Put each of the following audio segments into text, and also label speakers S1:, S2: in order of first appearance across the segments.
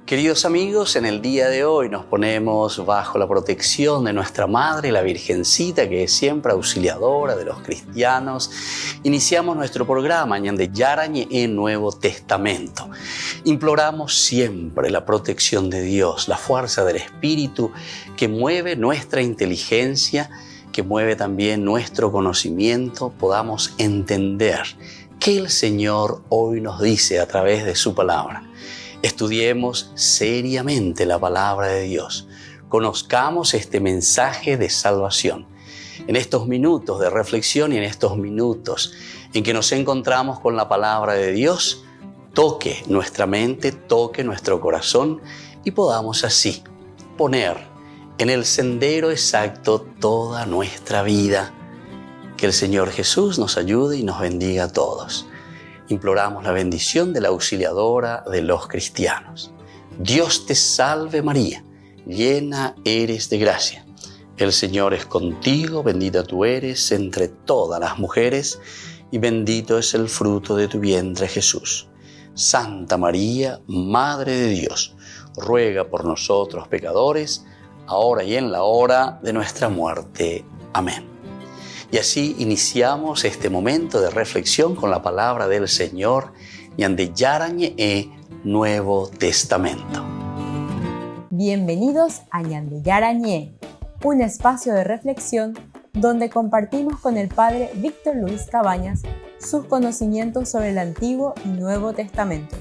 S1: Queridos amigos, en el día de hoy nos ponemos bajo la protección de nuestra Madre, la Virgencita, que es siempre auxiliadora de los cristianos. Iniciamos nuestro programa Ñande Yarañe en Nuevo Testamento. Imploramos siempre la protección de Dios, la fuerza del Espíritu que mueve nuestra inteligencia, que mueve también nuestro conocimiento, podamos entender qué el Señor hoy nos dice a través de su palabra. Estudiemos seriamente la palabra de Dios. Conozcamos este mensaje de salvación. En estos minutos de reflexión y en estos minutos en que nos encontramos con la palabra de Dios, toque nuestra mente, toque nuestro corazón y podamos así poner en el sendero exacto toda nuestra vida. Que el Señor Jesús nos ayude y nos bendiga a todos. Imploramos la bendición de la auxiliadora de los cristianos. Dios te salve María, llena eres de gracia. El Señor es contigo, bendita tú eres entre todas las mujeres y bendito es el fruto de tu vientre Jesús. Santa María, Madre de Dios, ruega por nosotros pecadores, ahora y en la hora de nuestra muerte. Amén. Y así iniciamos este momento de reflexión con la palabra del Señor, Ñande Yarañe Nuevo Testamento.
S2: Bienvenidos a Ñande Yarañe, un espacio de reflexión donde compartimos con el Padre Víctor Luis Cabañas sus conocimientos sobre el Antiguo y Nuevo Testamento.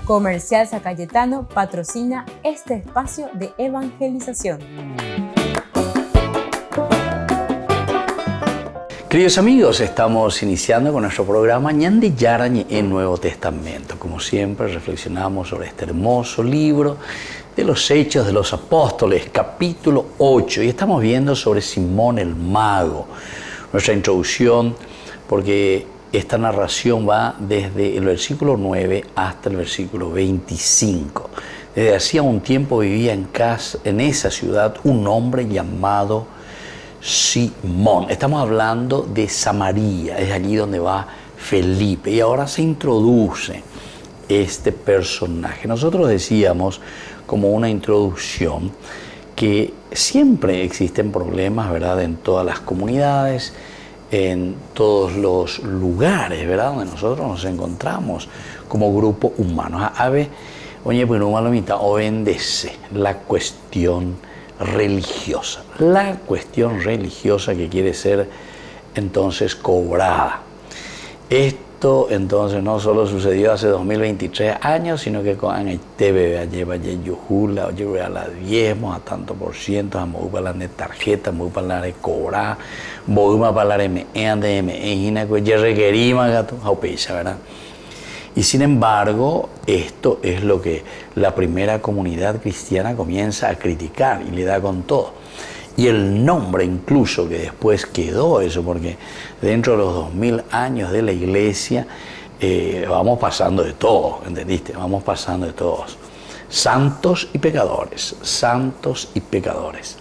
S2: Comercial San Cayetano patrocina este espacio de evangelización.
S1: Queridos amigos, estamos iniciando con nuestro programa Ñande Yarañe en Nuevo Testamento. Como siempre, reflexionamos sobre este hermoso libro de los Hechos de los Apóstoles, capítulo 8. Y estamos viendo sobre Simón el Mago. Nuestra introducción, porque esta narración va desde el versículo 9 hasta el versículo 25. Desde hacía un tiempo vivía en esa ciudad un hombre llamado Simón. Estamos hablando de Samaria, es allí donde va Felipe. Y ahora se introduce este personaje. Nosotros decíamos como una introducción que siempre existen problemas, ¿verdad?, en todas las comunidades, en todos los lugares, ¿verdad?, donde nosotros nos encontramos como grupo humano. Oye, pues no mitad obedece la cuestión religiosa. La cuestión religiosa que quiere ser entonces cobrada. Esto entonces no solo sucedió hace 2023 años, sino que con el TV lleva yujula, lleva la diezmos a tanto por ciento, a mover para la tarjeta, mover para la cobrar, mover para la imagina que ya requerimos gato, ¿verdad? Y sin embargo, esto es lo que la primera comunidad cristiana comienza a criticar y le da con todo. Y el nombre incluso que después quedó eso, porque dentro de los 2000 años de la iglesia vamos pasando de todo, ¿entendiste? Vamos pasando de todos. Santos y pecadores, santos y pecadores.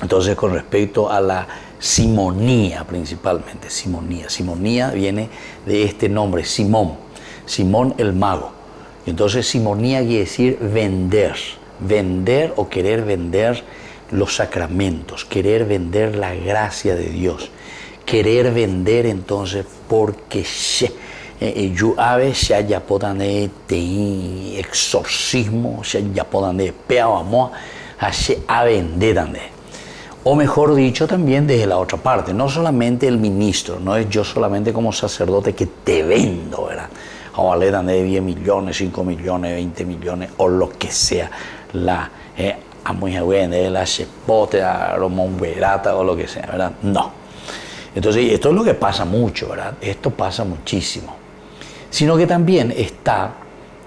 S1: Entonces, con respecto a la simonía principalmente, simonía viene de este nombre, Simón el Mago. Y entonces simonía quiere decir vender o querer vender los sacramentos, querer vender la gracia de Dios, querer vender entonces porque yo a veces ya puedan de exorcismo, ya puedan de peao amor, a vender también. O mejor dicho, también desde la otra parte, no solamente el ministro, no es yo solamente como sacerdote que te vendo, ¿verdad? O vale de 10 millones, 5 millones, 20 millones, o lo que sea, a muy buena, la chepote, a Romón Verata o lo que sea, ¿verdad? No. Entonces, esto es lo que pasa mucho, ¿verdad? Esto pasa muchísimo. Sino que también está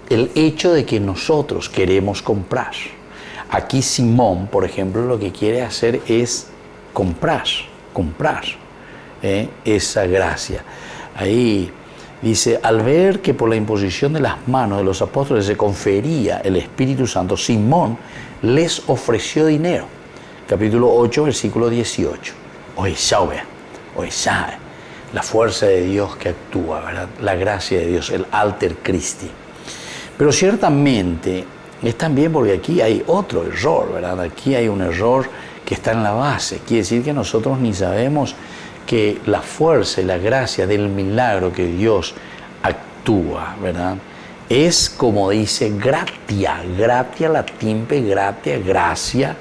S1: el hecho de que nosotros queremos comprar. Aquí Simón, por ejemplo, lo que quiere hacer es comprar esa gracia. Ahí dice, al ver que por la imposición de las manos de los apóstoles se confería el Espíritu Santo, Simón les ofreció dinero. Capítulo 8, versículo 18. Hoy sabe. la fuerza de Dios que actúa, ¿verdad? La gracia de Dios, el alter Christi. Pero ciertamente es también porque aquí hay otro error, ¿verdad? Aquí hay un error que está en la base. Quiere decir que nosotros ni sabemos que la fuerza y la gracia del milagro que Dios actúa, ¿verdad? Es como dice gratia, gratia latín, gratia, gracia,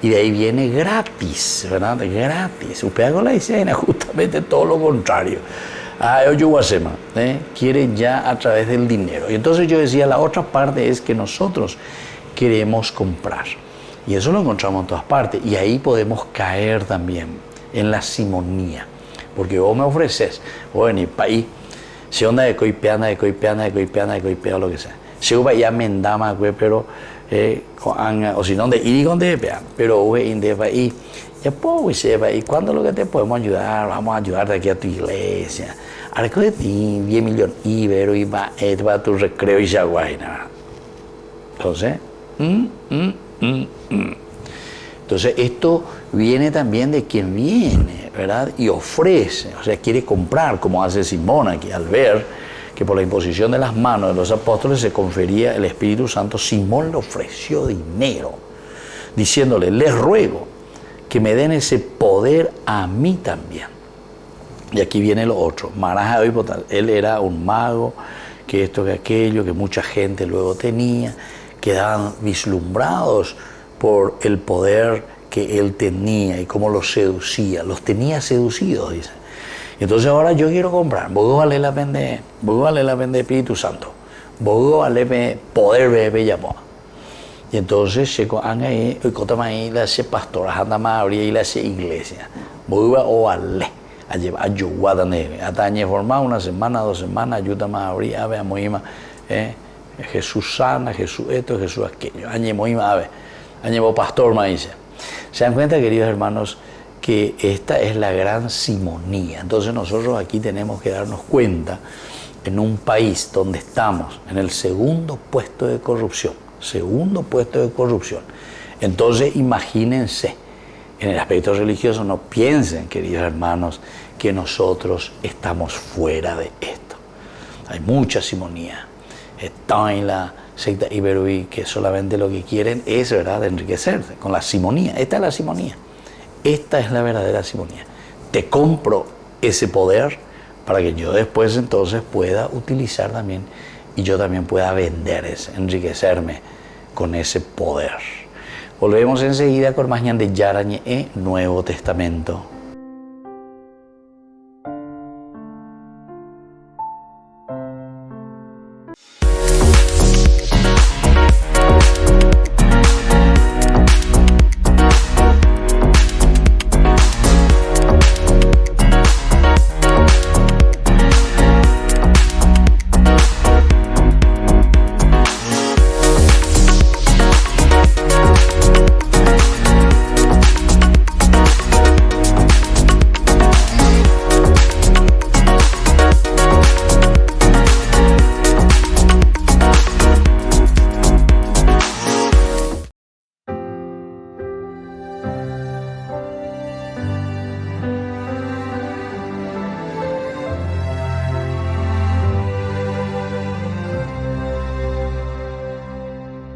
S1: y de ahí viene gratis, ¿verdad? Gratis. Usted con la dice justamente todo lo contrario. Quieren ya a través del dinero. Y entonces yo decía, la otra parte es que nosotros queremos comprar. Y eso lo encontramos en todas partes. Y ahí podemos caer también en la simonía. Porque vos me ofreces, vos venís para ahí, si onda de coipeana, lo que sea. Si vos ya me endama, pero, o si no, de ir y con de pean, pero vos de ahí. Ya pues, y cuando lo que te podemos ayudar, vamos a ayudarte aquí a tu iglesia. Ahora que de ti, 10 millones ibero y va a tu recreo y yaguaina. Entonces, Entonces, esto viene también de quien viene, ¿verdad? Y ofrece, o sea, quiere comprar, como hace Simón aquí, al ver que por la imposición de las manos de los apóstoles se confería el Espíritu Santo. Simón le ofreció dinero, diciéndole, les ruego que me den ese poder a mí también. Y aquí viene lo otro, Maraja de Hipotal. Él era un mago, que esto, que aquello, que mucha gente luego tenía, quedaban vislumbrados por el poder que él tenía y cómo los seducía. Los tenía seducidos, dice. Entonces ahora yo quiero comprar. Vos vale la pende Espíritu Santo. Vos vale poder bebe llamó. Y entonces se han ahí, y le hace pastoras, anda más abrir y le hace iglesia. Vos o vale. A llevar a Yuguadane, a tañe formar una semana, 2 semanas, ayuda más a abrir, a ver, a Moima, Jesús sana, Jesús esto, Jesús aquello, añe Moima, a ver, añe pastor, me dice. Se dan cuenta, queridos hermanos, que esta es la gran simonía. Entonces nosotros aquí tenemos que darnos cuenta, en un país donde estamos en el segundo puesto de corrupción, entonces imagínense, en el aspecto religioso, no piensen, queridos hermanos, que nosotros estamos fuera de esto. Hay mucha simonía. Está en la secta iberoí que solamente lo que quieren es, ¿verdad?, enriquecerse con la simonía. Esta es la simonía. Esta es la verdadera simonía. Te compro ese poder para que yo después entonces pueda utilizar también y yo también pueda vender enriquecerme con ese poder. Volvemos enseguida con más de Yarañe en Nuevo Testamento.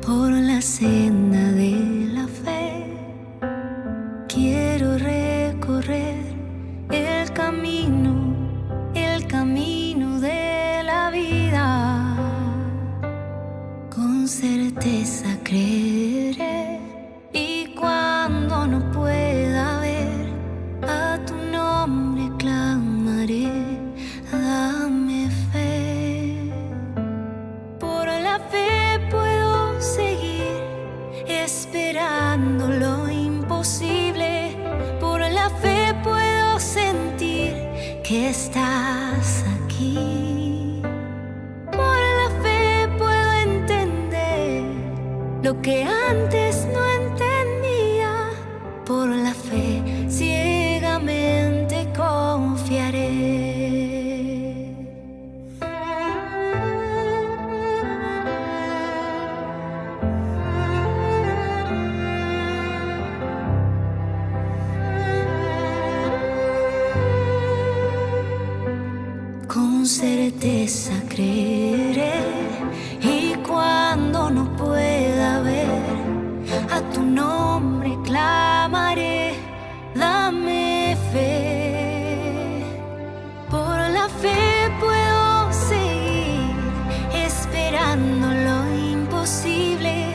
S3: Por la senda de la fe quiero recorrer el camino de la vida. Con certeza creeré, y cuando no pueda ver a tu nombre clamaré, dame fe. Por la fe puedo seguir esperando lo imposible. Por la fe puedo sentir que estás aquí. Por la fe puedo entender lo que antes no entendía. Por la fe ciegamente confiaré. con certeza creeré, y cuando no pueda ver, a tu nombre clamaré. Dame fe, por la fe puedo seguir esperando lo imposible.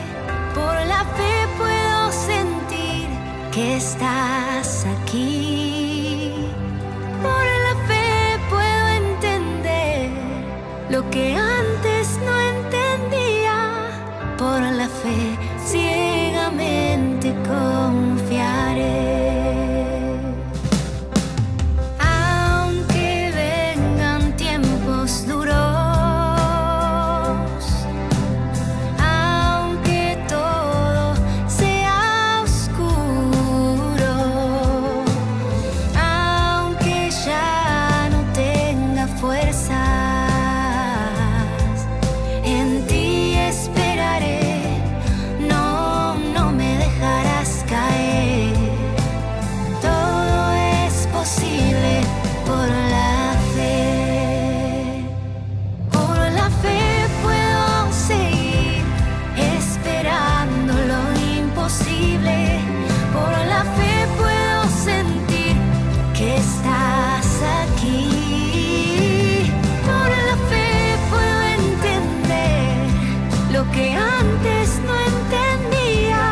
S3: Por la fe puedo sentir que estás aquí. Por la fe puedo entender lo que antes no entendía. Por la fe ciegamente confiaré. Aunque vengan tiempos duros, aunque todo sea oscuro, aunque ya no tenga fuerzas, en ti esperaré. No, no me dejarás caer. Todo es posible por la fe. Por la fe puedo seguir esperando lo imposible. Por la fe puedo sentir que estás aquí. Por la fe puedo entender lo que antes no entendía.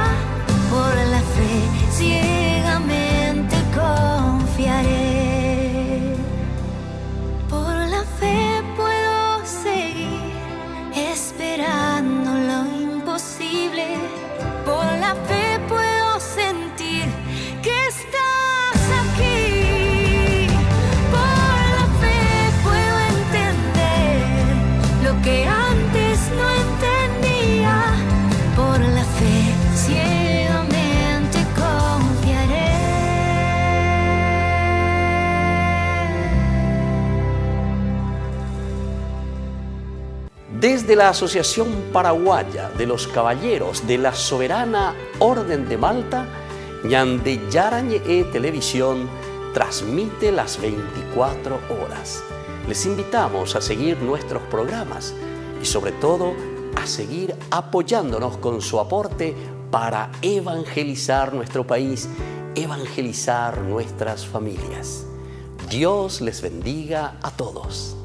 S3: Por la fe ciegamente confiaré. Por la fe puedo seguir esperando lo imposible. Por la fe puedo sentir que estás aquí. Por la fe puedo entender lo que antes no entendía. Por la fe ciegamente confiaré.
S1: Desde la Asociación Paraguaya de los Caballeros de la Soberana Orden de Malta, Ñande Yarañe Televisión transmite las 24 horas. Les invitamos a seguir nuestros programas y sobre todo a seguir apoyándonos con su aporte para evangelizar nuestro país, evangelizar nuestras familias. Dios les bendiga a todos.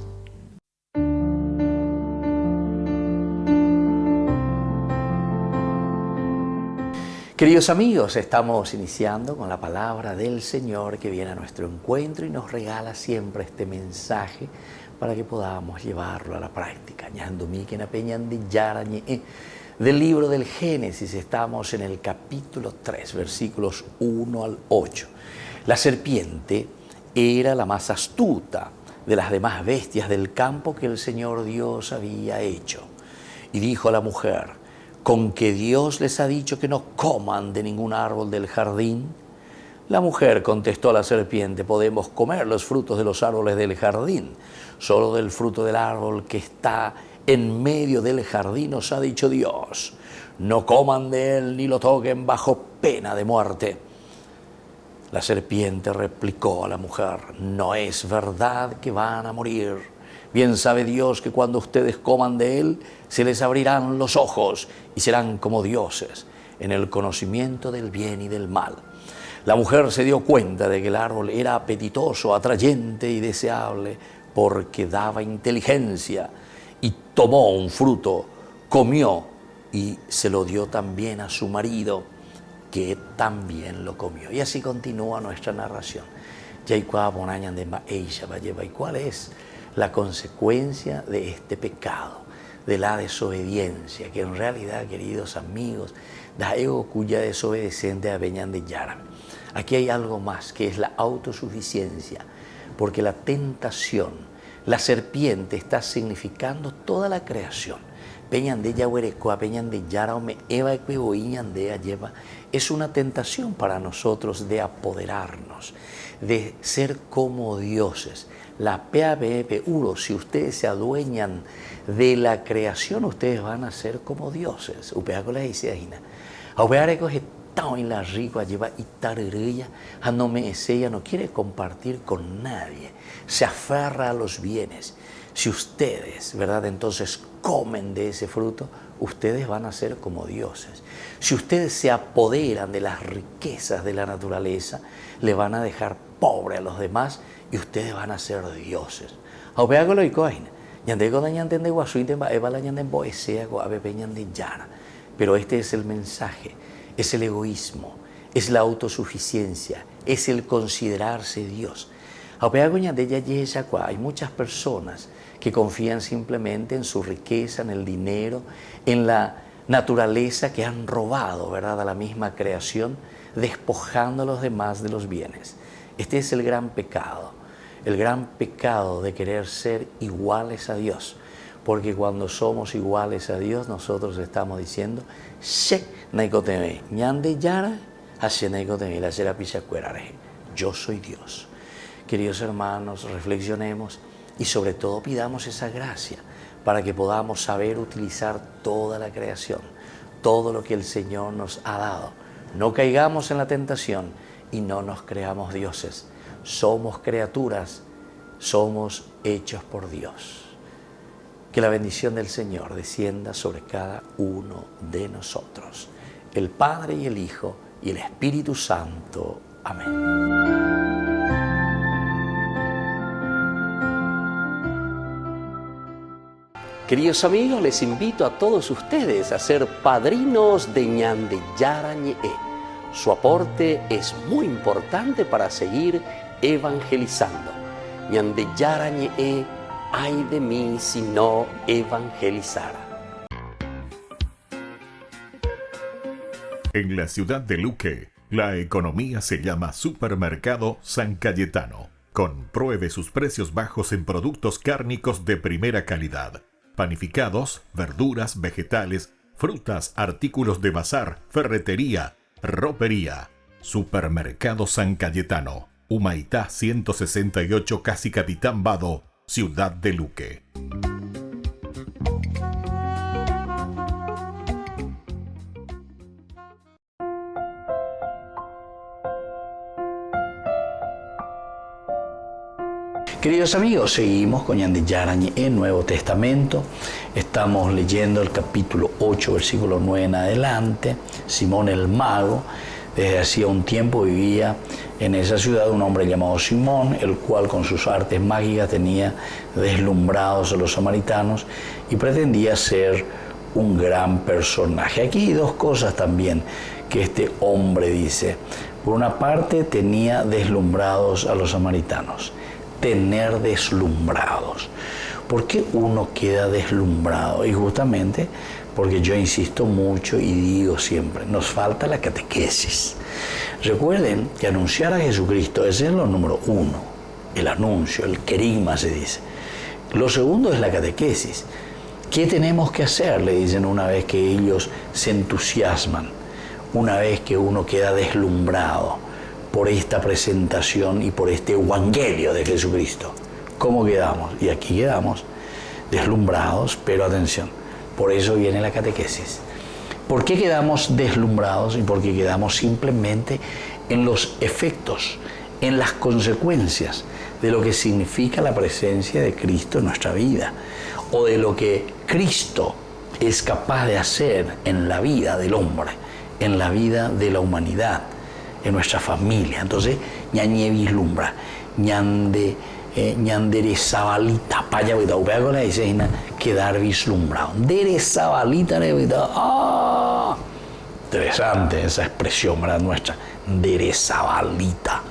S1: Queridos amigos, estamos iniciando con la palabra del Señor que viene a nuestro encuentro y nos regala siempre este mensaje para que podamos llevarlo a la práctica. Del libro del Génesis, estamos en el capítulo 3, versículos 1 al 8. La serpiente era la más astuta de las demás bestias del campo que el Señor Dios había hecho. Y dijo a la mujer: ¿con que Dios les ha dicho que no coman de ningún árbol del jardín? La mujer contestó a la serpiente: podemos comer los frutos de los árboles del jardín, solo del fruto del árbol que está en medio del jardín os ha dicho Dios: no coman de él ni lo toquen bajo pena de muerte. La serpiente replicó a la mujer: no es verdad que van a morir. Bien sabe Dios que cuando ustedes coman de él, se les abrirán los ojos y serán como dioses, en el conocimiento del bien y del mal. La mujer se dio cuenta de que el árbol era apetitoso, atrayente y deseable, porque daba inteligencia, y tomó un fruto, comió y se lo dio también a su marido, que también lo comió. Y así continúa nuestra narración. ¿Y cuál es la consecuencia de este pecado, de la desobediencia? Que en realidad, queridos amigos, da ego cuya desobedeciente a Beñán de Yara. Aquí hay algo más, que es la autosuficiencia, porque la tentación, la serpiente está significando toda la creación. Peñan de Yahuerecoa, Peñan de Yaraume, Eva Ecueboiñan de Ayeva, es una tentación para nosotros de apoderarnos, de ser como dioses. La PABP Uro, si ustedes se adueñan de la creación, ustedes van a ser como dioses. Upeaco la dice Aina. Aupeareco es tan la rico lleva y tarerilla, no me ella no quiere compartir con nadie, se aferra a los bienes. Si ustedes, ¿verdad?, entonces comen de ese fruto, ustedes van a ser como dioses. Si ustedes se apoderan de las riquezas de la naturaleza, le van a dejar pobre a los demás y ustedes van a ser dioses. Pero este es el mensaje, es el egoísmo, es la autosuficiencia, es el considerarse Dios. Hay muchas personas que confían simplemente en su riqueza, en el dinero, en la naturaleza que han robado, ¿verdad?, a la misma creación, despojando a los demás de los bienes. Este es el gran pecado de querer ser iguales a Dios. Porque cuando somos iguales a Dios, nosotros estamos diciendo, yo soy Dios. Queridos hermanos, reflexionemos y sobre todo pidamos esa gracia para que podamos saber utilizar toda la creación, todo lo que el Señor nos ha dado. No caigamos en la tentación y no nos creamos dioses. Somos criaturas, somos hechos por Dios. Que la bendición del Señor descienda sobre cada uno de nosotros, el Padre y el Hijo y el Espíritu Santo. Amén. Queridos amigos, les invito a todos ustedes a ser padrinos de Ñande Yarañe. Su aporte es muy importante para seguir evangelizando. Ñande Yarañe, ay de mí si no evangelizara.
S4: En la ciudad de Luque, la economía se llama Supermercado San Cayetano. Compruebe sus precios bajos en productos cárnicos de primera calidad. Panificados, verduras, vegetales, frutas, artículos de bazar, ferretería, ropería. Supermercado San Cayetano, Humaitá 168, Casi Capitán Vado, ciudad de Luque.
S1: Queridos amigos, seguimos con Ñande Yarañe en Nuevo Testamento. Estamos leyendo el capítulo 8, versículo 9 en adelante. Simón el Mago, desde hacía un tiempo vivía en esa ciudad un hombre llamado Simón, el cual con sus artes mágicas tenía deslumbrados a los samaritanos y pretendía ser un gran personaje. Aquí hay dos cosas también que este hombre dice. Por una parte, tenía deslumbrados a los samaritanos. Tener deslumbrados. ¿Por qué uno queda deslumbrado? Y justamente porque yo insisto mucho y digo siempre, nos falta la catequesis. Recuerden que anunciar a Jesucristo ese es lo número uno, el anuncio, el querigma se dice. Lo segundo es la catequesis. ¿Qué tenemos que hacer? Le dicen una vez que ellos se entusiasman, una vez que uno queda deslumbrado por esta presentación y por este evangelio de Jesucristo. ¿Cómo quedamos? Y aquí quedamos deslumbrados, pero atención, por eso viene la catequesis. ¿Por qué quedamos deslumbrados? Y porque quedamos simplemente en los efectos, en las consecuencias de lo que significa la presencia de Cristo en nuestra vida, o de lo que Cristo es capaz de hacer en la vida del hombre, en la vida de la humanidad, en nuestra familia. Entonces, ñañe vislumbra, ñanderezabalita, paya, upea con la dice, quedar vislumbrado. Derezabalita, interesante esa expresión, ¿verdad? Nuestra, derezabalita.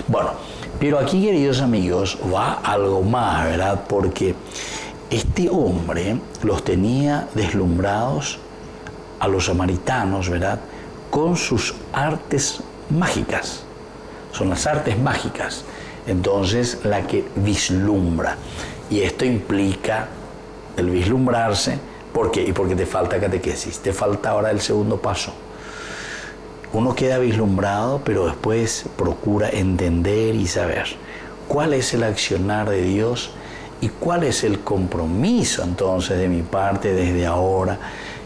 S1: Bueno, pero aquí, queridos amigos, va algo más, ¿verdad? Porque este hombre los tenía deslumbrados a los samaritanos, ¿verdad?, con sus artes mágicas. Son las artes mágicas. Entonces, la que vislumbra. Y esto implica el vislumbrarse. ¿Por qué? Y porque te falta catequesis. Te falta ahora el segundo paso. Uno queda vislumbrado, pero después procura entender y saber cuál es el accionar de Dios y cuál es el compromiso entonces de mi parte desde ahora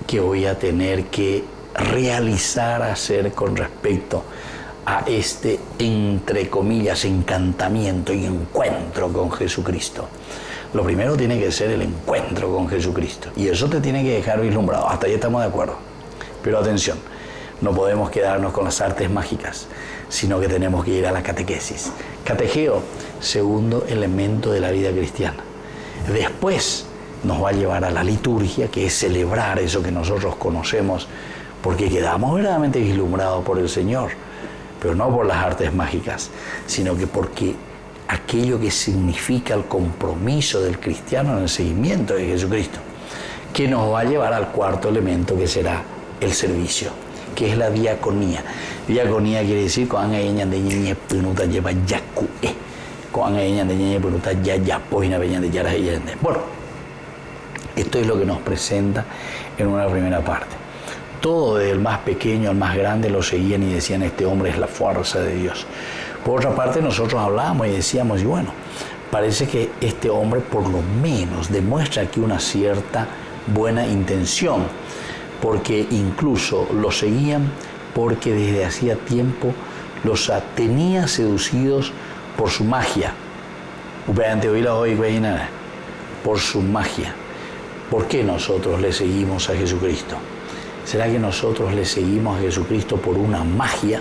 S1: que voy a tener que realizar, hacer con respecto a este, entre comillas, encantamiento y encuentro con Jesucristo? Lo primero tiene que ser el encuentro con Jesucristo. Y eso te tiene que dejar vislumbrado. Hasta ahí estamos de acuerdo. Pero atención, no podemos quedarnos con las artes mágicas, sino que tenemos que ir a la catequesis. Catejeo, segundo elemento de la vida cristiana. Después nos va a llevar a la liturgia, que es celebrar eso que nosotros conocemos, porque quedamos verdaderamente vislumbrados por el Señor, pero no por las artes mágicas, sino que porque aquello que significa el compromiso del cristiano en el seguimiento de Jesucristo, que nos va a llevar al cuarto elemento, que será el servicio, que es la diaconía. Diaconía quiere decir bueno, esto es lo que nos presenta en una primera parte. Todo, desde el más pequeño al más grande, lo seguían y decían: este hombre es la fuerza de Dios. Por otra parte, nosotros hablábamos y decíamos, y bueno, parece que este hombre por lo menos demuestra aquí una cierta buena intención, porque incluso lo seguían porque desde hacía tiempo los tenía seducidos por su magia. Por su magia. ¿Por qué nosotros le seguimos a Jesucristo? ¿Será que nosotros le seguimos a Jesucristo por una magia?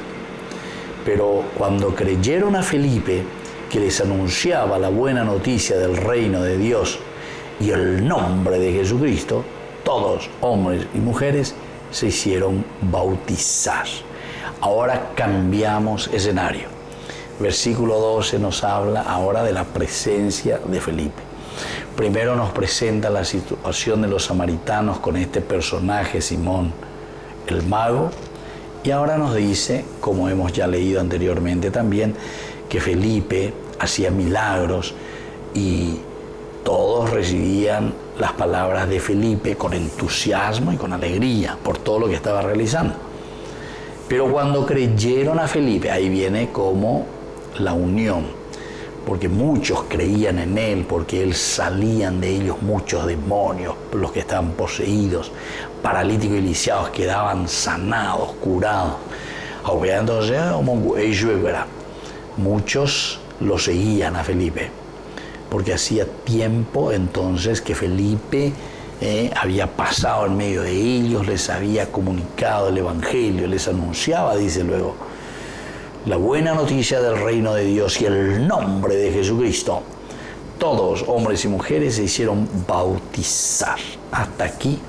S1: Pero cuando creyeron a Felipe, que les anunciaba la buena noticia del reino de Dios y el nombre de Jesucristo, todos, hombres y mujeres, se hicieron bautizar. Ahora cambiamos escenario. Versículo 12 nos habla ahora de la presencia de Felipe. Primero nos presenta la situación de los samaritanos con este personaje, Simón el mago, y ahora nos dice, como hemos ya leído anteriormente también, que Felipe hacía milagros y todos recibían las palabras de Felipe con entusiasmo y con alegría por todo lo que estaba realizando. Pero cuando creyeron a Felipe, ahí viene como la unión, porque muchos creían en él, porque él salían de ellos muchos demonios, los que estaban poseídos, paralíticos y lisiados quedaban sanados, curados. Entonces, muchos lo seguían a Felipe, porque hacía tiempo entonces que Felipe había pasado en medio de ellos, les había comunicado el Evangelio, les anunciaba, dice luego, la buena noticia del reino de Dios y el nombre de Jesucristo. Todos, hombres y mujeres, se hicieron bautizar. Hasta aquí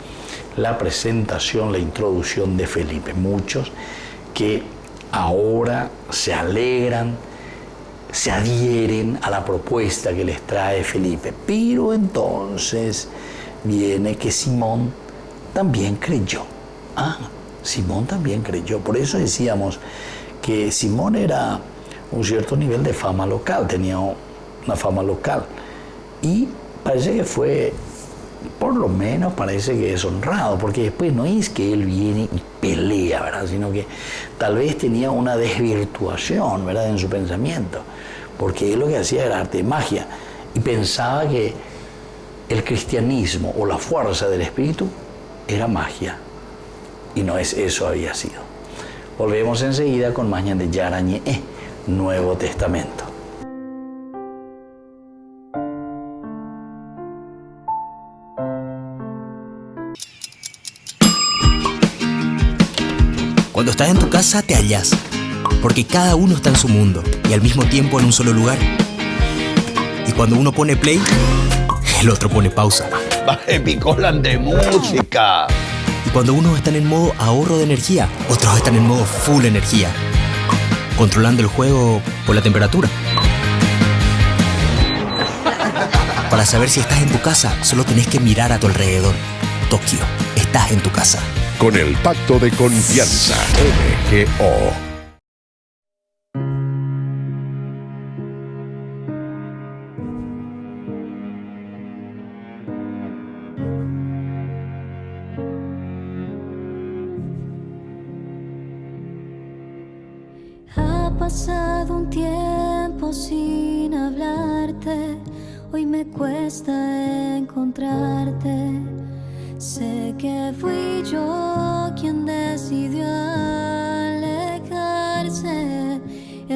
S1: la presentación, la introducción de Felipe. Muchos que ahora se alegran, se adhieren a la propuesta que les trae Felipe. Pero entonces viene que Simón también creyó. Simón también creyó. Por eso decíamos que Simón era un cierto nivel de fama local, tenía una fama local. Y parece que fue, por lo menos parece que es honrado, porque después no es que él viene y pelea, ¿verdad? Sino que tal vez tenía una desvirtuación, ¿verdad?, en su pensamiento, porque él lo que hacía era arte de magia y pensaba que el cristianismo o la fuerza del espíritu era magia, y no es eso había sido. Volvemos enseguida con Mañan de Yarañe, Nuevo Testamento.
S5: Cuando estás en tu casa te hallas, porque cada uno está en su mundo y al mismo tiempo en un solo lugar. Y cuando uno pone play, el otro pone pausa.
S1: Baje picolan de música.
S5: Y cuando unos están en modo ahorro de energía, otros están en modo full energía, controlando el juego por la temperatura. Para saber si estás en tu casa, solo tenés que mirar a tu alrededor. Tokio, estás en tu casa.
S6: Con el Pacto de Confianza, MGO.
S3: Ha pasado un tiempo sin hablarte, hoy me cuesta encontrarte. Sé que fui yo quien decidió alejarse,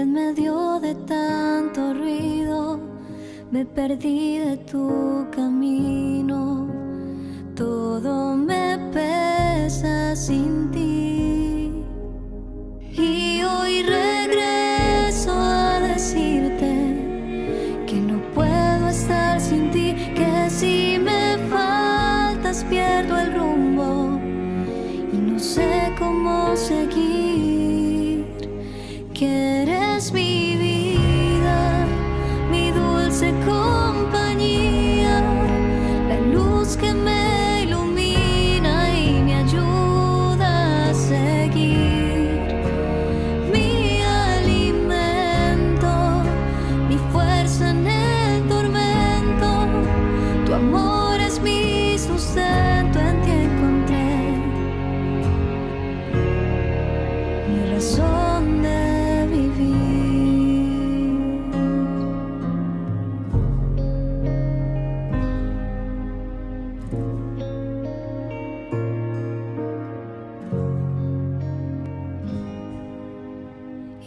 S3: en medio de tanto ruido me perdí de tu camino. Todo me pesa sin ti. Y hoy regreso a decirte que no puedo estar sin ti, que si me faltas pierdo el rumbo y no sé cómo seguir. Que eres mi vida, mi dulce compañía, la luz que me ilumina y me ayuda a seguir. Mi alimento, mi fuerza en el tormento, tu amor es mi sustento, en ti encontré mi razón de vivir.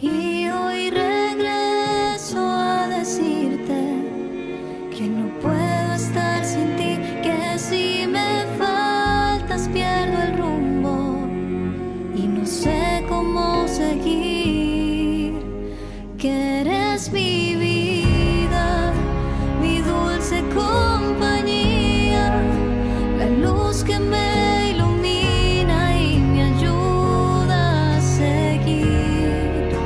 S3: Y hoy regreso a decirte que no puedo estar sin ti, que si me faltas pierdo el rumbo y no sé cómo seguir. Que eres mi vida, mi dulce compañía, la luz que me ilumina y me ayuda a seguir.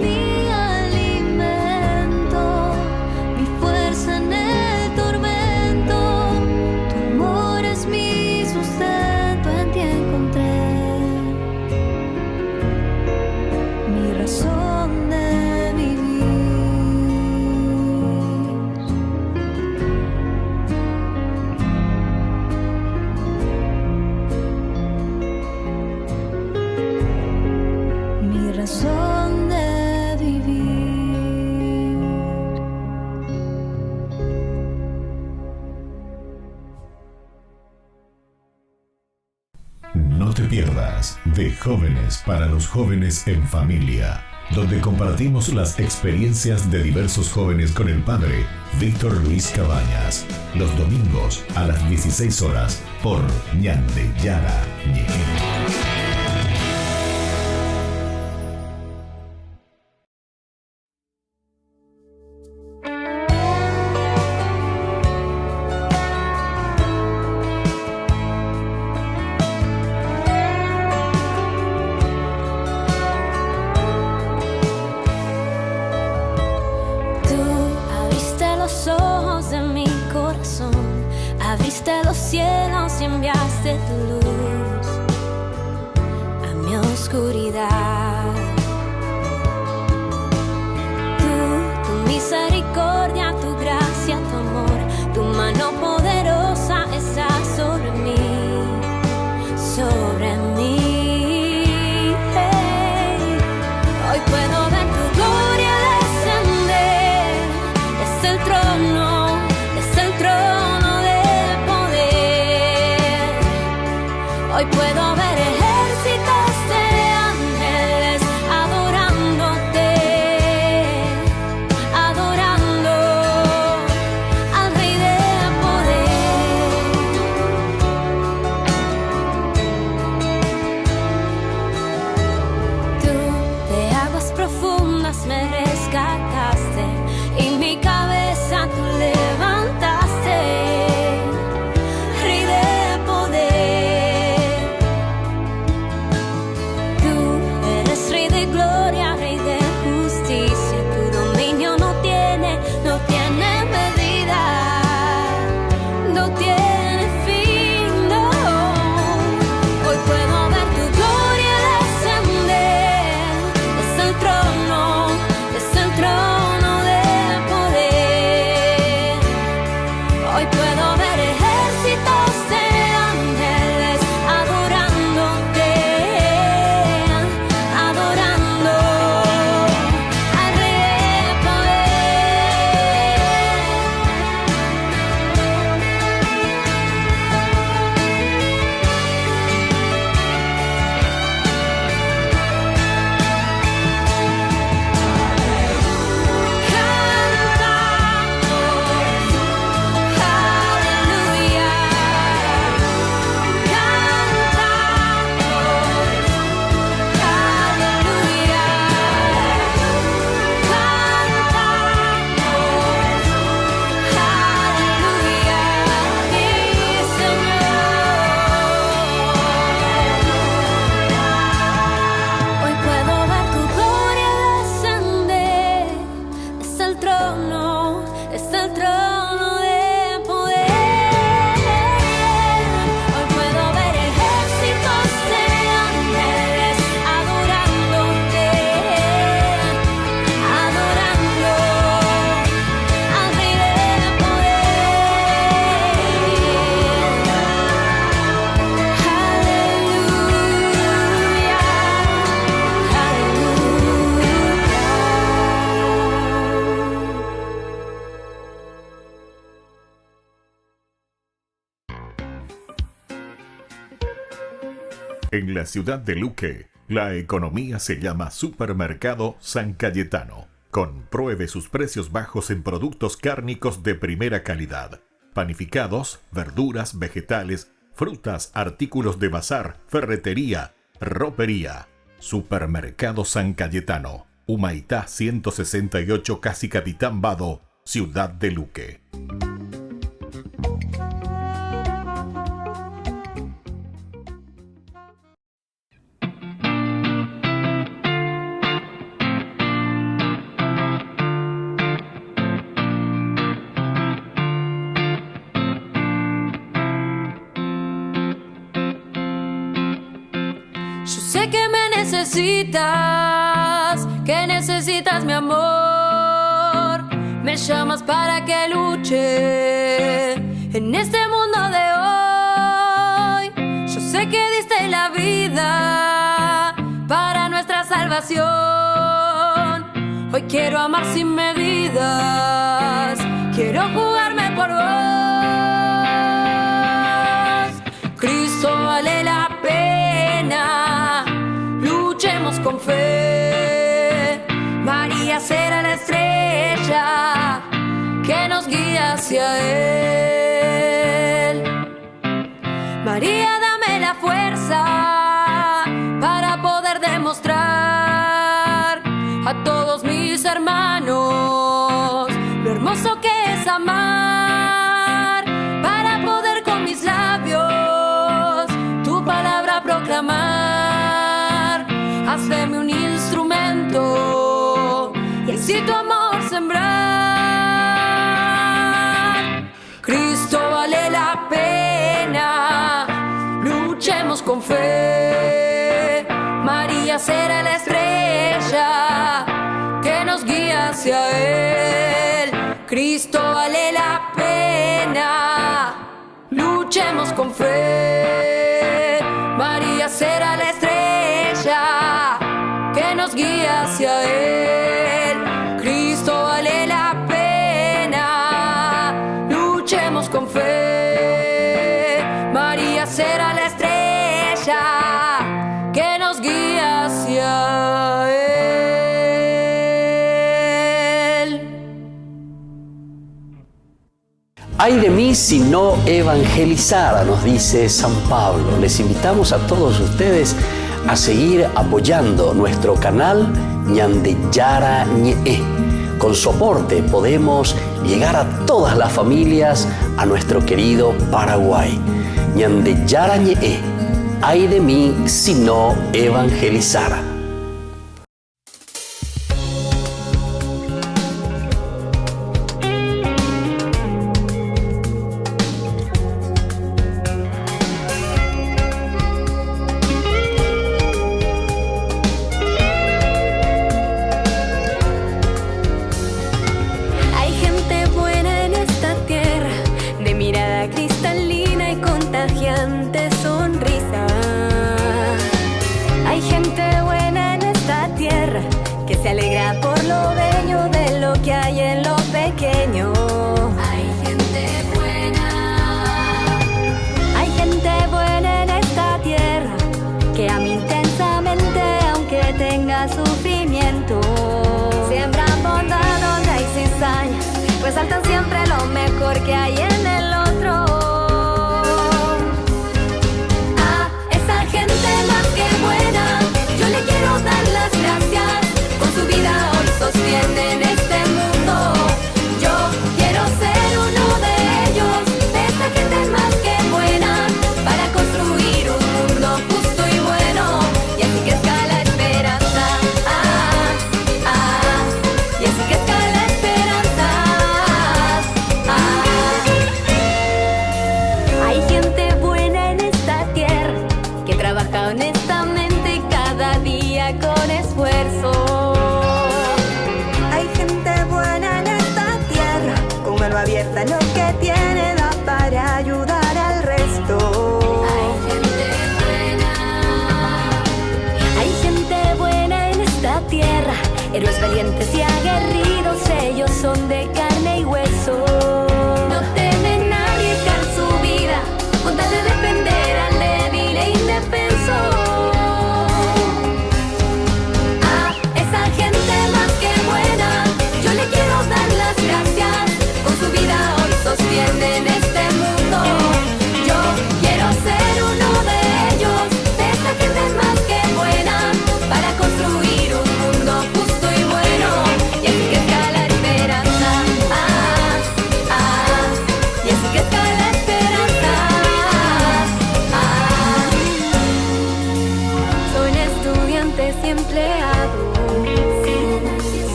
S3: Mi alimento, mi fuerza en el tormento, tu amor es mi sustento, en ti encontré mi razón de vivir. Mi razón de vivir.
S4: No te pierdas de Jóvenes para los Jóvenes en Familia, donde compartimos las experiencias de diversos jóvenes con el padre Víctor Luis Cabañas, los domingos a las 16 horas por Ñande Yara Ñe.
S3: Tú abriste los ojos de mi corazón, abriste los cielos y enviaste tu luz a mi oscuridad. Tu misericordia, tu gracia, tu amor, tu mano poderosa está sobre mí, sobre mí. Hey. Hoy puedo ver tu gloria descender desde el trono del poder. Hoy puedo ver ejércitos de ángeles adorándote, adorando al Rey del poder. Tú de aguas profundas me rescataste y mi cabeza tú levantaste, Rey de poder. Tú eres Rey de gloria, Rey de justicia, tu dominio no tiene medida, no tiene fin, no. Hoy puedo ver tu gloria descender desde el trono del poder. Hoy puedo ver ejércitos de ángeles adorándote, adorando al Rey del poder.
S4: En la ciudad de Luque, la economía se llama Supermercado San Cayetano. Compruebe sus precios bajos en productos cárnicos de primera calidad. Panificados, verduras, vegetales, frutas, artículos de bazar, ferretería, ropería. Supermercado San Cayetano. Humaitá 168, Casi Capitán Vado, ciudad de Luque.
S7: Yo sé que me necesitas mi amor. Me llamas para que luche en este mundo de hoy. Yo sé que diste la vida para nuestra salvación. Hoy quiero amar sin medidas, quiero jugarme por vos. Cristo vale la pena, luchemos con fe. María será la estrella que nos guía hacia Él. María, dame la fuerza para poder demostrar a todos mis hermanos lo hermoso que es amar, para poder con mis labios tu palabra proclamar. Hazme un instrumento y así tu amor sembrar. Cristo vale la pena, luchemos con fe. María será la estrella que nos guía hacia Él. Cristo vale la pena, luchemos con fe. María será la estrella que nos guía hacia Él. Cristo vale la pena, luchemos con fe. María será la estrella que nos guía hacia Él.
S1: Ay de mí si no evangelizara, nos dice San Pablo. Les invitamos a todos ustedes a seguir apoyando nuestro canal Ñandeyara Ñe. Con su aporte podemos llegar a todas las familias a nuestro querido Paraguay. Ñandeyara Ñe. Ay de mí si no evangelizara.
S3: Hay gente buena en esta tierra, de mirada cristalina y contagiante sonrisa. Hay gente buena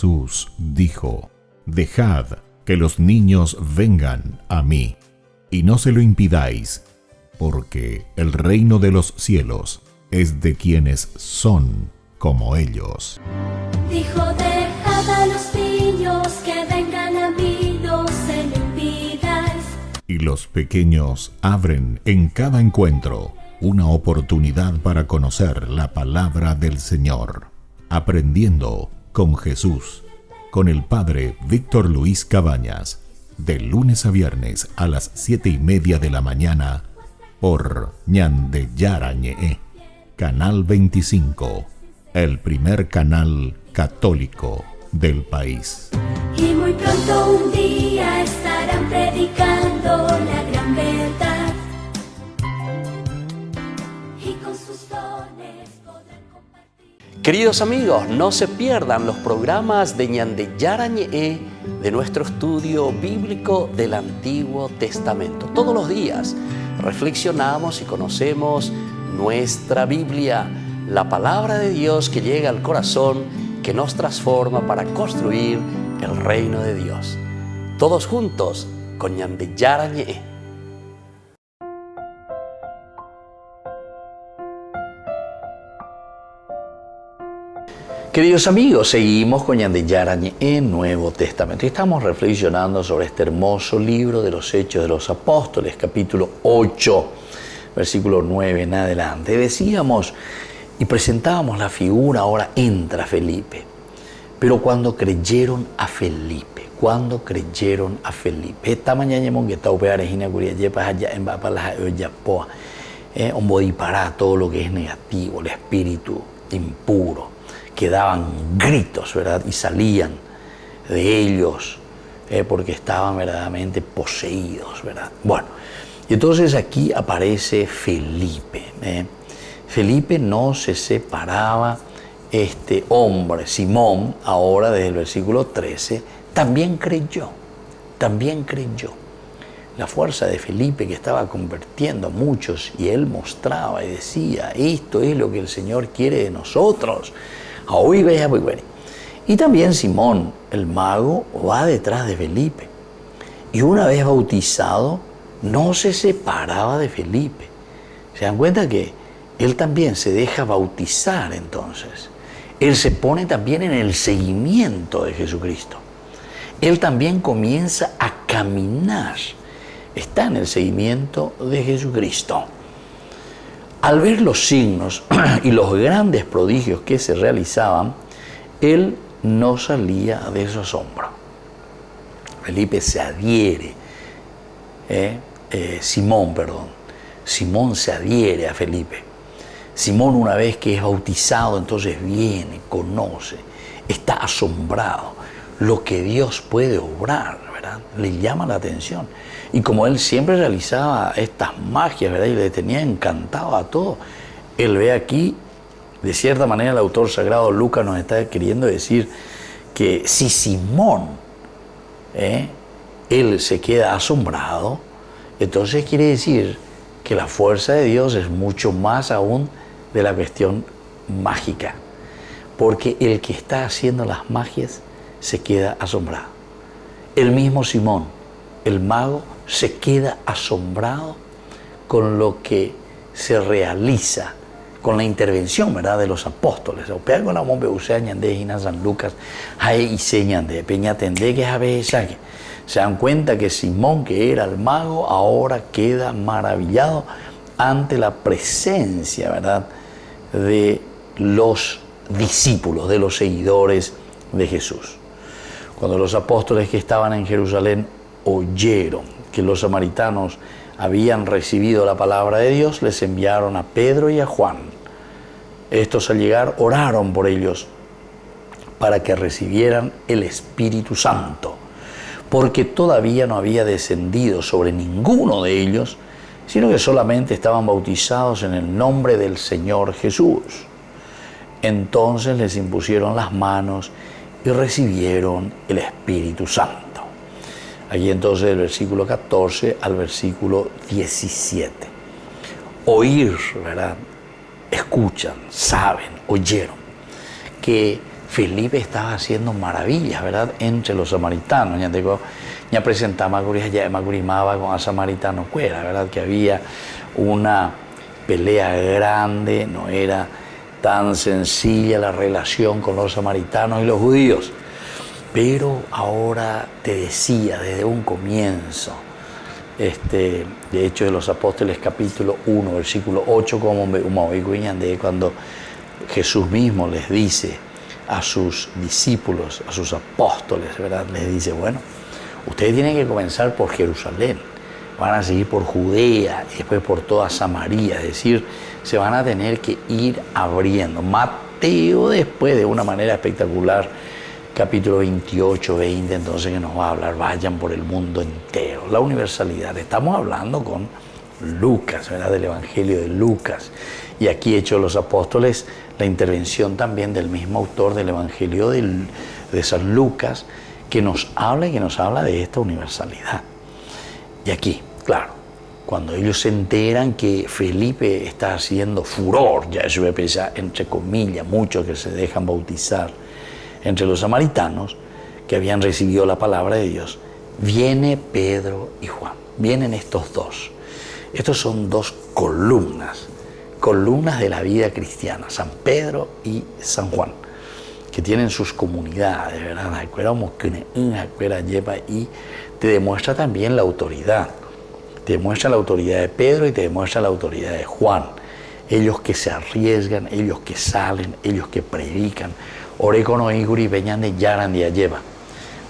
S4: Jesús dijo: «Dejad que los niños vengan a mí, y no se lo impidáis, porque el reino de los cielos es de quienes son como ellos».
S3: Dijo: dejad a los niños que vengan a mí, no se lo impidáis.
S4: Y los pequeños abren en cada encuentro una oportunidad para conocer la palabra del Señor, aprendiendo con Jesús, con el Padre Víctor Luis Cabañas, de lunes a viernes a las 7:30 de la mañana, por Ñande Yarañe, Canal 25, el primer canal católico del país.
S3: Y muy pronto un día estarán predicando la gran verdad, y con sus dones podrán compartir.
S1: Queridos amigos, no se pierdan los programas de Ñande Yarañe de nuestro estudio bíblico del Antiguo Testamento. Todos los días reflexionamos y conocemos nuestra Biblia, la palabra de Dios que llega al corazón, que nos transforma para construir el reino de Dios. Todos juntos con Ñande Yarañe. Queridos amigos, seguimos con Ñande Yarañe en Nuevo Testamento y estamos reflexionando sobre este hermoso libro de los Hechos de los Apóstoles, capítulo 8, versículo 9 en adelante. Decíamos y presentábamos la figura, ahora entra Felipe. Pero cuando creyeron a Felipe, esta mañana que está operando en Curiayepa, allá en Bapalas, Oyapoa, un bodipara todo lo que es negativo, el espíritu impuro, que daban gritos, ¿verdad? Y salían de ellos porque estaban verdaderamente poseídos, ¿verdad? Bueno, y entonces aquí aparece Felipe. Felipe no se separaba. Este hombre, Simón, ahora desde el versículo 13, también creyó. La fuerza de Felipe, que estaba convirtiendo a muchos, y él mostraba y decía: esto es lo que el Señor quiere de nosotros. Y también Simón, el mago, va detrás de Felipe. Y una vez bautizado, no se separaba de Felipe. ¿Se dan cuenta que él también se deja bautizar entonces? Él se pone también en el seguimiento de Jesucristo. Él también comienza a caminar. Está en el seguimiento de Jesucristo. Al ver los signos y los grandes prodigios que se realizaban, él no salía de su asombro. Felipe se adhiere. Simón se adhiere a Felipe. Simón, una vez que es bautizado, entonces viene, conoce, está asombrado. Lo que Dios puede obrar, ¿verdad? Le llama la atención. Y como él siempre realizaba estas magias, ¿verdad? Y le tenía encantado a todo, él ve aquí, de cierta manera, el autor sagrado Lucas nos está queriendo decir que si Simón, él se queda asombrado, entonces quiere decir que la fuerza de Dios es mucho más aún de la cuestión mágica, porque el que está haciendo las magias se queda asombrado. El mismo Simón, el mago, se queda asombrado con lo que se realiza, con la intervención, ¿verdad?, de los apóstoles. Se dan cuenta que Simón, que era el mago, ahora queda maravillado ante la presencia, ¿verdad?, de los discípulos, de los seguidores de Jesús. Cuando los apóstoles que estaban en Jerusalén oyeron que los samaritanos habían recibido la palabra de Dios, les enviaron a Pedro y a Juan. Estos, al llegar, oraron por ellos para que recibieran el Espíritu Santo, porque todavía no había descendido sobre ninguno de ellos, sino que solamente estaban bautizados en el nombre del Señor Jesús. Entonces les impusieron las manos y recibieron el Espíritu Santo. Allí entonces del versículo 14 al versículo 17. Oír, ¿verdad? Escuchan, saben, oyeron que Felipe estaba haciendo maravillas, ¿verdad?, entre los samaritanos. Ya presentaba ya macurimaba con los samaritanos cuera, ¿verdad?, que había una pelea grande, no era tan sencilla la relación con los samaritanos y los judíos. Pero ahora te decía desde un comienzo, de Hechos de los Apóstoles capítulo 1, versículo 8, cuando Jesús mismo les dice a sus discípulos, a sus apóstoles, ¿verdad?, les dice, bueno, ustedes tienen que comenzar por Jerusalén, van a seguir por Judea y después por toda Samaria, es decir, se van a tener que ir abriendo. Mateo después, de una manera espectacular, capítulo 28, 20, entonces, que nos va a hablar, vayan por el mundo entero, la universalidad. Estamos hablando con Lucas, ¿verdad?, del Evangelio de Lucas. Y aquí, Hechos de los Apóstoles, la intervención también del mismo autor del Evangelio de San Lucas, que nos habla de esta universalidad. Y aquí, claro, cuando ellos se enteran que Felipe está haciendo furor, ya eso empieza, entre comillas, muchos que se dejan bautizar entre los samaritanos, que habían recibido la palabra de Dios, viene Pedro y Juan, vienen estos dos. Estos son dos columnas de la vida cristiana, San Pedro y San Juan, que tienen sus comunidades, ¿verdad? Y te demuestra también la autoridad. Te demuestra la autoridad de Pedro y te demuestra la autoridad de Juan. Ellos que se arriesgan, ellos que salen, ellos que predican. Orecono iguri veñan de yaran de lleva.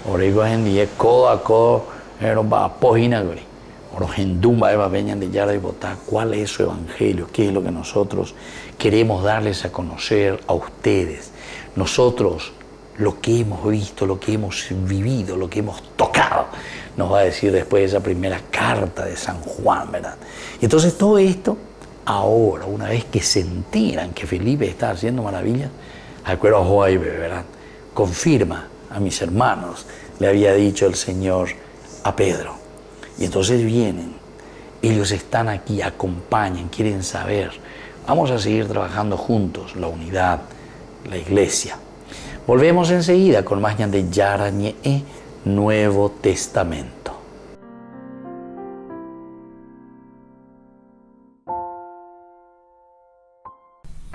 S1: Oreco en día codo a codo, pero va a pojinaguri. Orogendumba eva veñan de yara y botar. ¿Cuál es su evangelio? ¿Qué es lo que nosotros queremos darles a conocer a ustedes? Nosotros, lo que hemos visto, lo que hemos vivido, lo que hemos tocado, nos va a decir después esa primera carta de San Juan, ¿verdad? Y entonces todo esto, ahora, una vez que se enteran que Felipe está haciendo maravillas, ¿verdad?, confirma a mis hermanos, le había dicho el Señor a Pedro. Y entonces vienen, ellos están aquí, acompañan, quieren saber. Vamos a seguir trabajando juntos, la unidad, la iglesia. Volvemos enseguida con más de Yarañe, Nuevo Testamento.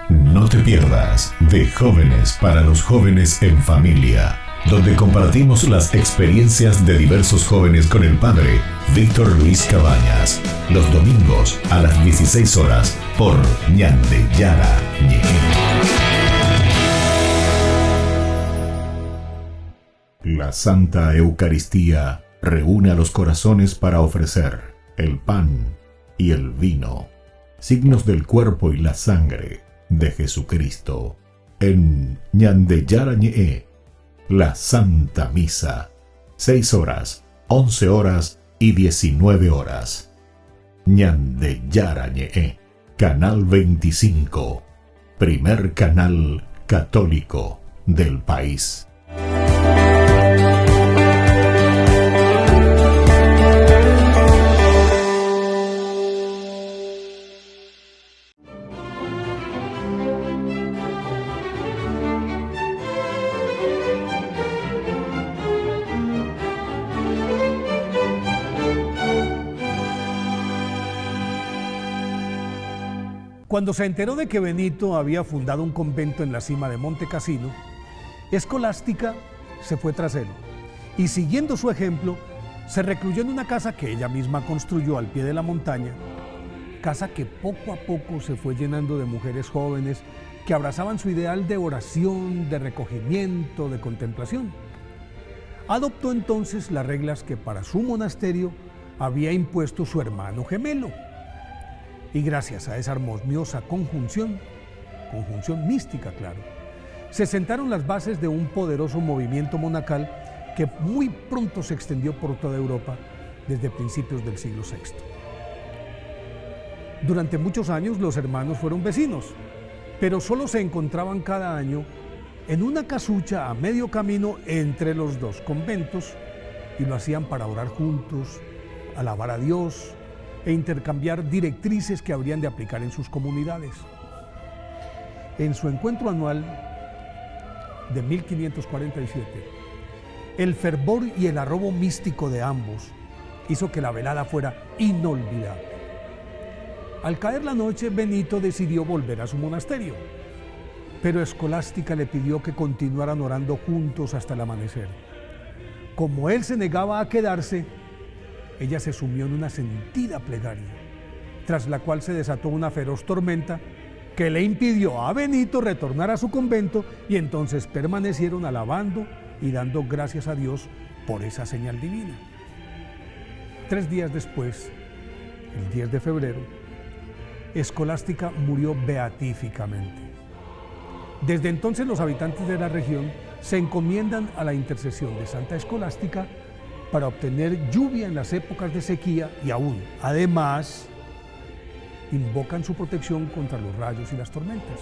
S4: No te pierdas de Jóvenes para los Jóvenes en Familia, donde compartimos las experiencias de diversos jóvenes con el padre Víctor Luis Cabañas, los domingos a las 16 horas por Ñande Yara Ñe. La Santa Eucaristía reúne a los corazones para ofrecer el pan y el vino, signos del cuerpo y la sangre de Jesucristo. En Ñande Yara Ñe, la Santa Misa, 6 horas, 11 horas y 19 horas. Ñande Yara Ñe, Canal 25, primer canal católico del país.
S8: Cuando se enteró de que Benito había fundado un convento en la cima de Monte Cassino, Escolástica se fue tras él y, siguiendo su ejemplo, se recluyó en una casa que ella misma construyó al pie de la montaña, casa que poco a poco se fue llenando de mujeres jóvenes que abrazaban su ideal de oración, de recogimiento, de contemplación. Adoptó entonces las reglas que para su monasterio había impuesto su hermano gemelo. Y gracias a esa armoniosa conjunción mística, claro, se sentaron las bases de un poderoso movimiento monacal que muy pronto se extendió por toda Europa desde principios del siglo VI. Durante muchos años los hermanos fueron vecinos, pero solo se encontraban cada año en una casucha a medio camino entre los dos conventos, y lo hacían para orar juntos, alabar a Dios e intercambiar directrices que habrían de aplicar en sus comunidades. En su encuentro anual, de 1547, el fervor y el arrobo místico de ambos hizo que la velada fuera inolvidable. Al caer la noche, Benito decidió volver a su monasterio, pero Escolástica le pidió que continuaran orando juntos hasta el amanecer. Como él se negaba a quedarse, ella se sumió en una sentida plegaria, tras la cual se desató una feroz tormenta que le impidió a Benito retornar a su convento, y entonces permanecieron alabando y dando gracias a Dios por esa señal divina. 3 días después, el 10 de febrero, Escolástica murió beatíficamente. Desde entonces los habitantes de la región se encomiendan a la intercesión de Santa Escolástica para obtener lluvia en las épocas de sequía y aún, además, invocan su protección contra los rayos y las tormentas.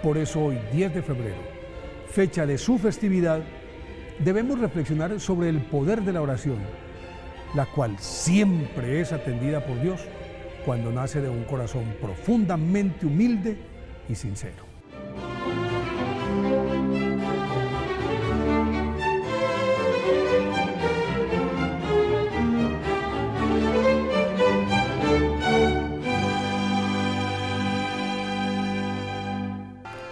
S8: Por eso hoy, 10 de febrero, fecha de su festividad, debemos reflexionar sobre el poder de la oración, la cual siempre es atendida por Dios cuando nace de un corazón profundamente humilde y sincero.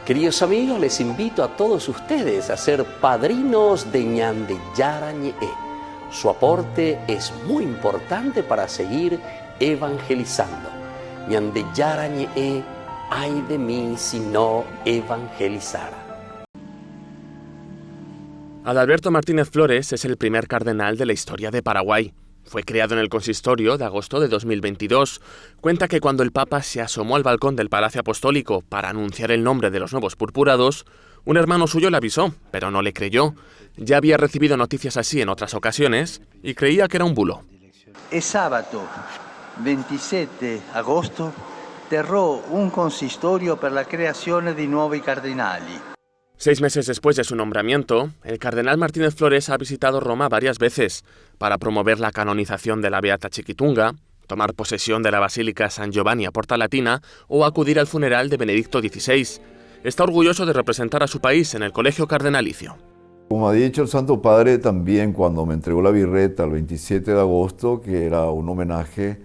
S1: Queridos amigos, les invito a todos ustedes a ser padrinos de Ñande Yarañe. Su aporte es muy importante para seguir evangelizando. Ñande Yarañe, ay de mí si no evangelizara.
S9: Adalberto Martínez Flores es el primer cardenal de la historia de Paraguay. Fue creado en el consistorio de agosto de 2022. Cuenta que cuando el Papa se asomó al balcón del Palacio Apostólico para anunciar el nombre de los nuevos purpurados, un hermano suyo le avisó, pero no le creyó. Ya había recibido noticias así en otras ocasiones y creía que era un bulo.
S10: Es sábado 27 agosto terrò un consistorio per la creazione di nuovi cardinali.
S9: 6 meses después de su nombramiento, el cardenal Martínez Flores ha visitado Roma varias veces para promover la canonización de la Beata Chiquitunga, tomar posesión de la Basílica San Giovanni a Porta Latina o acudir al funeral de Benedicto XVI. Está orgulloso de representar a su país en el Colegio Cardenalicio.
S11: Como ha dicho el Santo Padre también cuando me entregó la birreta el 27 de agosto, que era un homenaje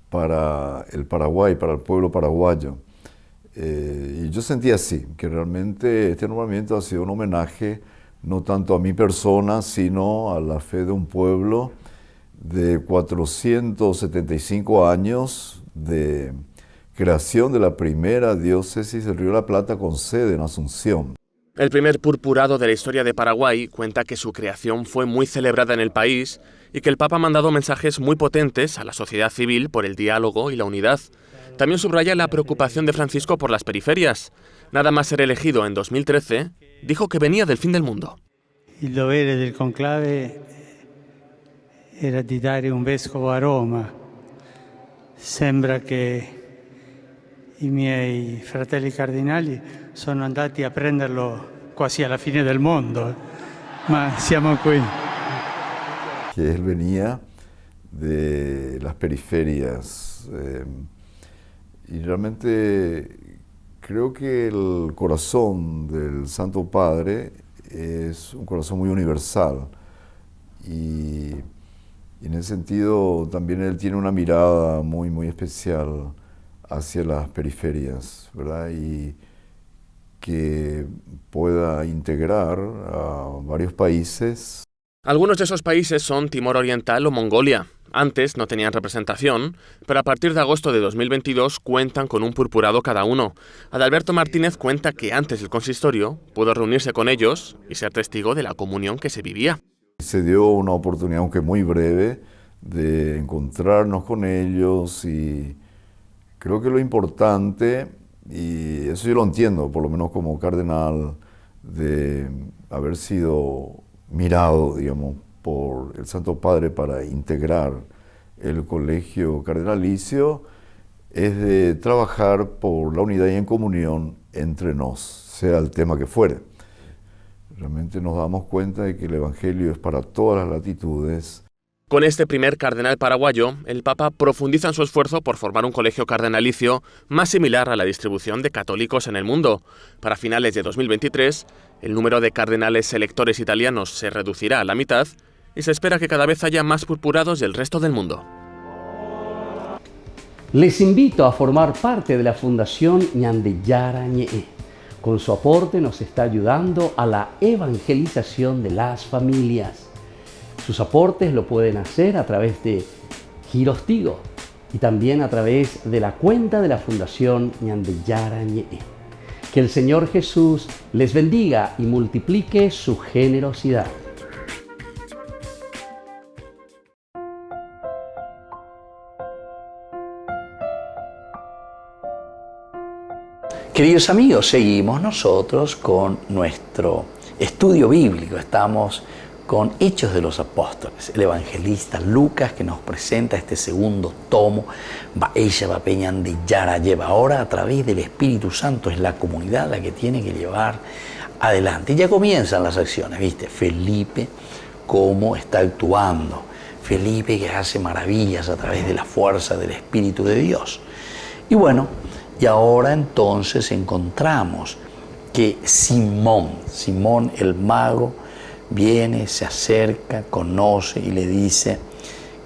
S11: para el Paraguay, para el pueblo paraguayo. Y yo sentí así, que realmente este nombramiento ha sido un homenaje no tanto a mi persona, sino a la fe de un pueblo de 475 años de creación de la primera diócesis del Río de la Plata con sede en Asunción.
S9: El primer purpurado de la historia de Paraguay cuenta que su creación fue muy celebrada en el país y que el Papa ha mandado mensajes muy potentes a la sociedad civil por el diálogo y la unidad. También subraya la preocupación de Francisco por las periferias. Nada más ser elegido en 2013, dijo que venía del fin del mundo.
S12: Il dovere del conclave era di dare un vescovo a Roma. Sembra che i miei fratelli cardinali sono andati a prenderlo quasi alla fine del mondo, ma siamo qui.
S11: Que él venía de las periferias. Y realmente creo que el corazón del Santo Padre es un corazón muy universal y en ese sentido también él tiene una mirada muy, muy especial hacia las periferias, ¿verdad? Y que pueda integrar a varios países.
S9: Algunos de esos países son Timor Oriental o Mongolia. Antes no tenían representación, pero a partir de agosto de 2022 cuentan con un purpurado cada uno. Adalberto Martínez cuenta que antes del consistorio pudo reunirse con ellos y ser testigo de la comunión que se vivía.
S11: Se dio una oportunidad, aunque muy breve, de encontrarnos con ellos y creo que lo importante, y eso yo lo entiendo, por lo menos como cardenal, de haber sido mirado, digamos, por el Santo Padre para integrar el colegio cardenalicio, es de trabajar por la unidad y en comunión entre nos, sea el tema que fuere. Realmente nos damos cuenta de que el Evangelio es para todas las latitudes.
S9: Con este primer cardenal paraguayo, el Papa profundiza en su esfuerzo por formar un colegio cardenalicio más similar a la distribución de católicos en el mundo. Para finales de 2023, el número de cardenales electores italianos se reducirá a la mitad y se espera que cada vez haya más purpurados del resto del mundo.
S13: Les invito a formar parte de la Fundación Ñandeyara Ñe'e. Con su aporte nos está ayudando a la evangelización de las familias. Sus aportes lo pueden hacer a través de Giros Tigo y también a través de la cuenta de la Fundación Ñandeyara Ñe'e. Que el Señor Jesús les bendiga y multiplique su generosidad.
S1: Queridos amigos, seguimos nosotros con nuestro estudio bíblico. Estamos con Hechos de los Apóstoles. El evangelista Lucas, que nos presenta este segundo tomo, lleva ahora a través del Espíritu Santo. Es la comunidad la que tiene que llevar adelante. Y ya comienzan las acciones, ¿viste? Felipe, cómo está actuando. Felipe que hace maravillas a través de la fuerza del Espíritu de Dios. Y bueno, y ahora entonces encontramos que Simón el mago, viene, se acerca, conoce y le dice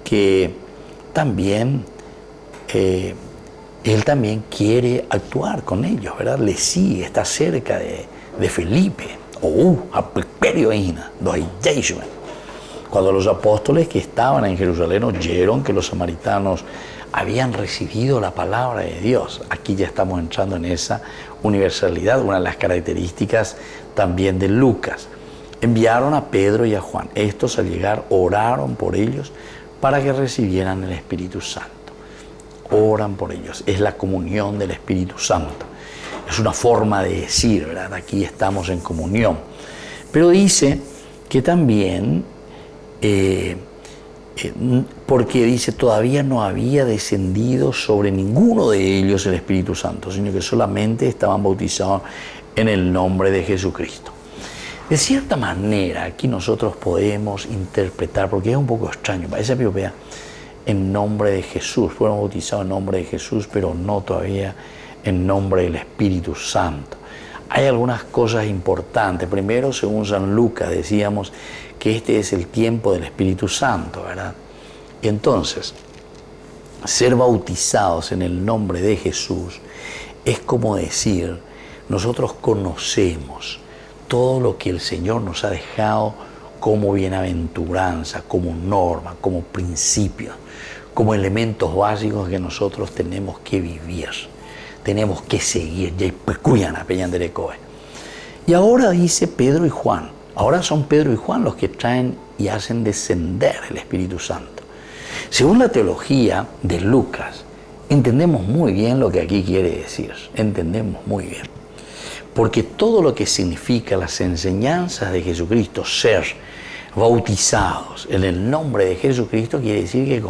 S1: que también él también quiere actuar con ellos, ¿verdad? Le sigue, está cerca de Felipe. Cuando los apóstoles que estaban en Jerusalén oyeron que los samaritanos habían recibido la palabra de Dios. Aquí ya estamos entrando en esa universalidad, una de las características también de Lucas. Enviaron a Pedro y a Juan. Estos al llegar oraron por ellos para que recibieran el Espíritu Santo. Oran por ellos. Es la comunión del Espíritu Santo. Es una forma de decir, ¿verdad? Aquí estamos en comunión. Pero dice que también, porque dice, todavía no había descendido sobre ninguno de ellos el Espíritu Santo, sino que solamente estaban bautizados en el nombre de Jesucristo. De cierta manera, aquí nosotros podemos interpretar, porque es un poco extraño, parece que en nombre de Jesús, fueron bautizados en nombre de Jesús, pero no todavía en nombre del Espíritu Santo. Hay algunas cosas importantes. Primero, según San Lucas, decíamos que este es el tiempo del Espíritu Santo, ¿verdad? Y entonces, ser bautizados en el nombre de Jesús es como decir, nosotros conocemos todo lo que el Señor nos ha dejado como bienaventuranza, como norma, como principio, como elementos básicos que nosotros tenemos que vivir, tenemos que seguir. Y ahora dice Pedro y Juan, ahora son Pedro y Juan los que traen y hacen descender el Espíritu Santo. Según la teología de Lucas, entendemos muy bien lo que aquí quiere decir, entendemos muy bien. Porque todo lo que significa las enseñanzas de Jesucristo, ser bautizados en el nombre de Jesucristo, quiere decir que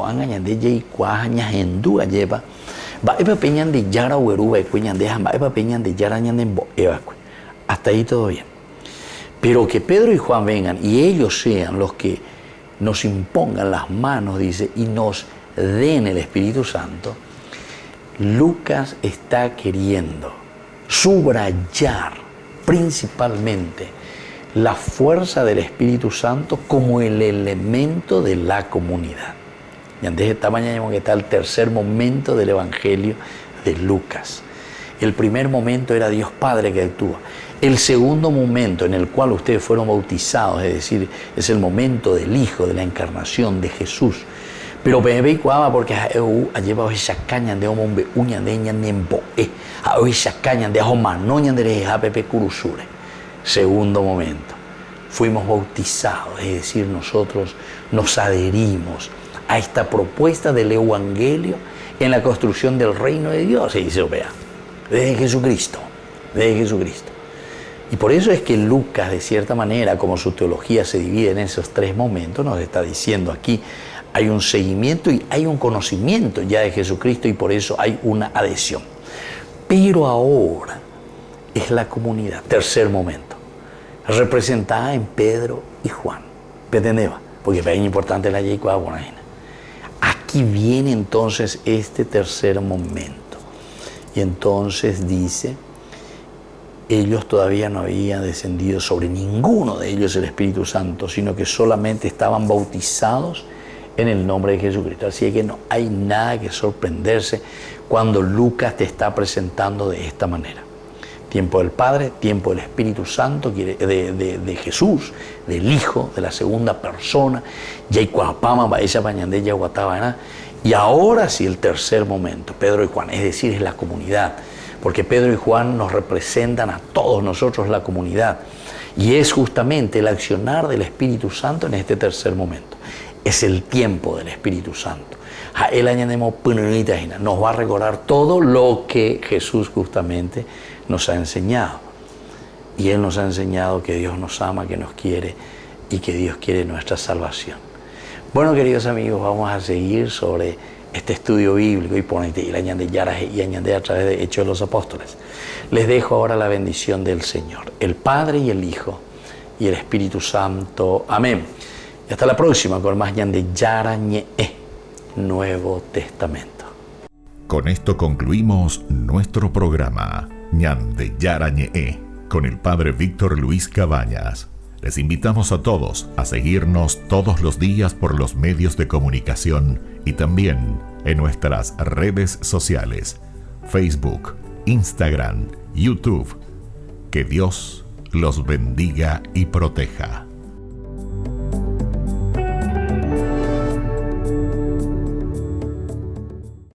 S1: hasta ahí todo bien. Pero que Pedro y Juan vengan y ellos sean los que nos impongan las manos, dice, y nos den el Espíritu Santo, Lucas está queriendo subrayar principalmente la fuerza del Espíritu Santo como el elemento de la comunidad. Y antes esta mañana que está el tercer momento del Evangelio de Lucas. El primer momento era Dios Padre que actúa. El segundo momento en el cual ustedes fueron bautizados, es decir, es el momento del Hijo, de la encarnación de Jesús. Pero bebé cuava porque ha llevado esa caña de hombre uña de ña nembo a esa caña de homa noña de pepe curusure. Segundo momento, fuimos bautizados, es decir, nosotros nos adherimos a esta propuesta del Evangelio en la construcción del reino de Dios, se dice, vea, de Jesucristo. Y por eso es que Lucas, de cierta manera, como su teología se divide en esos tres momentos, nos está diciendo aquí, hay un seguimiento y hay un conocimiento ya de Jesucristo y por eso hay una adhesión. Pero ahora es la comunidad, tercer momento, representada en Pedro y Juan. ¿Entendés? porque es importante la Yikua. Aquí viene entonces este tercer momento. Y entonces dice, ellos todavía no habían descendido sobre ninguno de ellos el Espíritu Santo, sino que solamente estaban bautizados en el nombre de Jesucristo. Así que no hay nada que sorprenderse cuando Lucas te está presentando de esta manera. Tiempo del Padre, tiempo del Espíritu Santo, de Jesús, del Hijo, de la segunda persona, y ahora sí el tercer momento, Pedro y Juan, es decir, es la comunidad, porque Pedro y Juan nos representan a todos nosotros, la comunidad, y es justamente el accionar del Espíritu Santo en este tercer momento. Es el tiempo del Espíritu Santo. Nos va a recordar todo lo que Jesús justamente nos ha enseñado. Y Él nos ha enseñado que Dios nos ama, que nos quiere y que Dios quiere nuestra salvación. Bueno, queridos amigos, vamos a seguir sobre este estudio bíblico y ponete y añade a través de Hechos de los Apóstoles. Les dejo ahora la bendición del Señor, el Padre y el Hijo y el Espíritu Santo. Amén. Y hasta la próxima con más Ñande Yara Ñe, Nuevo Testamento.
S4: Con esto concluimos nuestro programa Ñande Yara Ñe, con el Padre Víctor Luis Cabañas. Les invitamos a todos a seguirnos todos los días por los medios de comunicación y también en nuestras redes sociales, Facebook, Instagram, YouTube. Que Dios los bendiga y proteja.